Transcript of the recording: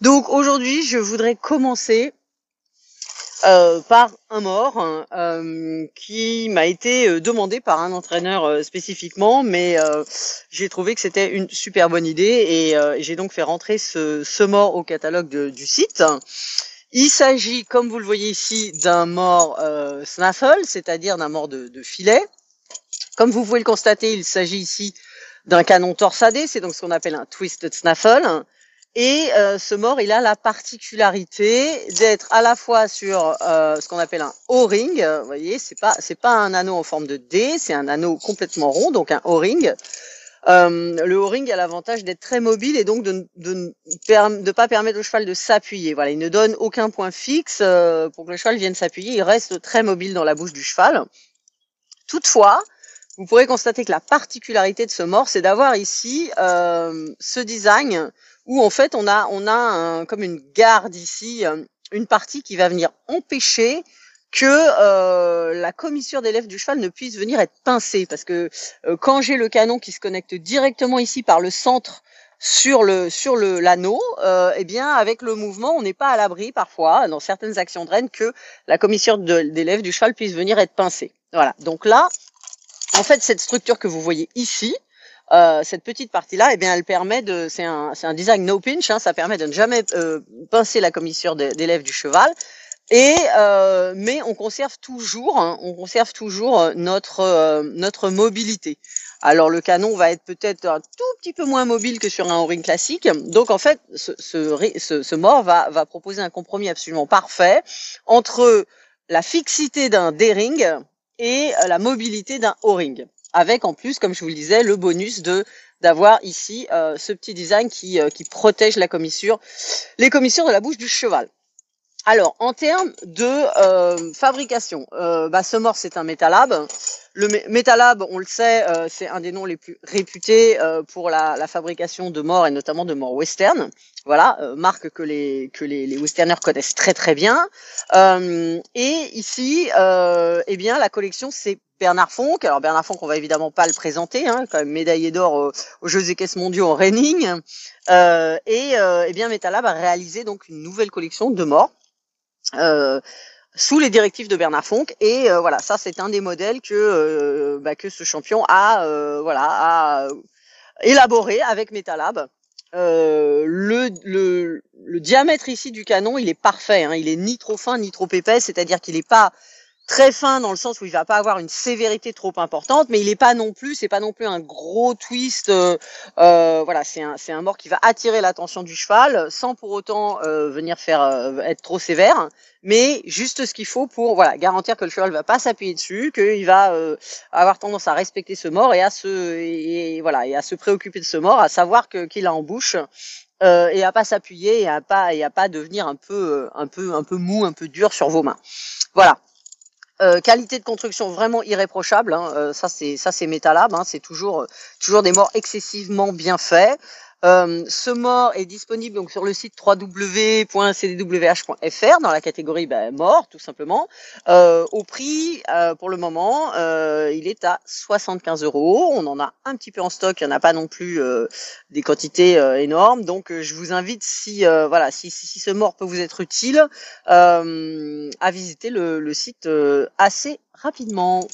Donc aujourd'hui, je voudrais commencer par un mort qui m'a été demandé par un entraîneur spécifiquement, mais j'ai trouvé que c'était une super bonne idée et j'ai donc fait rentrer ce mort au catalogue du site. Il s'agit, comme vous le voyez ici, d'un mort snaffle, c'est-à-dire d'un mort de filet. Comme vous pouvez le constater, il s'agit ici d'un canon torsadé, c'est donc ce qu'on appelle un twisted snaffle. Et ce mort, il a la particularité d'être à la fois sur ce qu'on appelle un O-ring. Vous voyez, c'est pas un anneau en forme de D, c'est un anneau complètement rond, donc un O-ring. Le O-ring a l'avantage d'être très mobile et donc de pas permettre au cheval de s'appuyer. Voilà, il ne donne aucun point fixe pour que le cheval vienne s'appuyer. Il reste très mobile dans la bouche du cheval. Toutefois, vous pourrez constater que la particularité de ce mort, c'est d'avoir ici ce design où en fait on a comme une garde ici, une partie qui va venir empêcher que la commissure des lèvres du cheval ne puisse venir être pincée, parce que quand j'ai le canon qui se connecte directement ici par le centre sur l'anneau, eh bien avec le mouvement, on n'est pas à l'abri parfois dans certaines actions de renne que la commissure des lèvres du cheval puisse venir être pincée. Voilà. Donc là, en fait, cette structure que vous voyez ici, cette petite partie-là, eh bien, elle permet de, c'est un design no pinch, hein, ça permet de ne jamais pincer la commissure des lèvres du cheval. Et mais on conserve toujours, notre mobilité. Alors le canon va être peut-être un tout petit peu moins mobile que sur un O-ring classique. Donc en fait, ce mort va proposer un compromis absolument parfait entre la fixité d'un D-ring et la mobilité d'un O-ring. Avec en plus, comme je vous le disais, le bonus d'avoir ici ce petit design qui protège les commissures de la bouche du cheval. Alors, en termes de fabrication, ce mort, c'est un Metalab. Le Metalab, on le sait, c'est un des noms les plus réputés pour la fabrication de morts et notamment de morts western. Voilà, marque que les westerners connaissent très très bien. Et ici, eh bien, la collection, c'est Bernard Fonck. Alors Bernard Fonck, on va évidemment pas le présenter, hein, quand même médaillé d'or aux Jeux équestres mondiaux en reining. Eh bien, Metalab a réalisé donc une nouvelle collection de morts. Sous les directives de Bernard Fonck, et voilà, ça c'est un des modèles que ce champion a élaboré avec Metalab. Le diamètre ici du canon, il est parfait, hein, il est ni trop fin ni trop épais, c'est-à-dire qu'il n'est pas très fin dans le sens où il va pas avoir une sévérité trop importante, mais il est pas non plus, c'est pas non plus un gros twist. Voilà, c'est un mort qui va attirer l'attention du cheval sans pour autant venir faire être trop sévère, mais juste ce qu'il faut pour voilà garantir que le cheval va pas s'appuyer dessus, qu'il va avoir tendance à respecter ce mort et à se préoccuper de ce mort, à savoir qu'il a en bouche. Et à pas s'appuyer et à pas devenir un peu mou, un peu dur sur vos mains. Voilà. Qualité de construction vraiment irréprochable, hein. Ça c'est Metalab, hein. C'est toujours des morts excessivement bien faits. Ce mort est disponible donc sur le site www.cdwh.fr dans la catégorie mort tout simplement. Au prix pour le moment il est à 75 €. On en a un petit peu en stock, il n'y en a pas non plus des quantités énormes, donc je vous invite si ce mort peut vous être utile à visiter le site assez rapidement.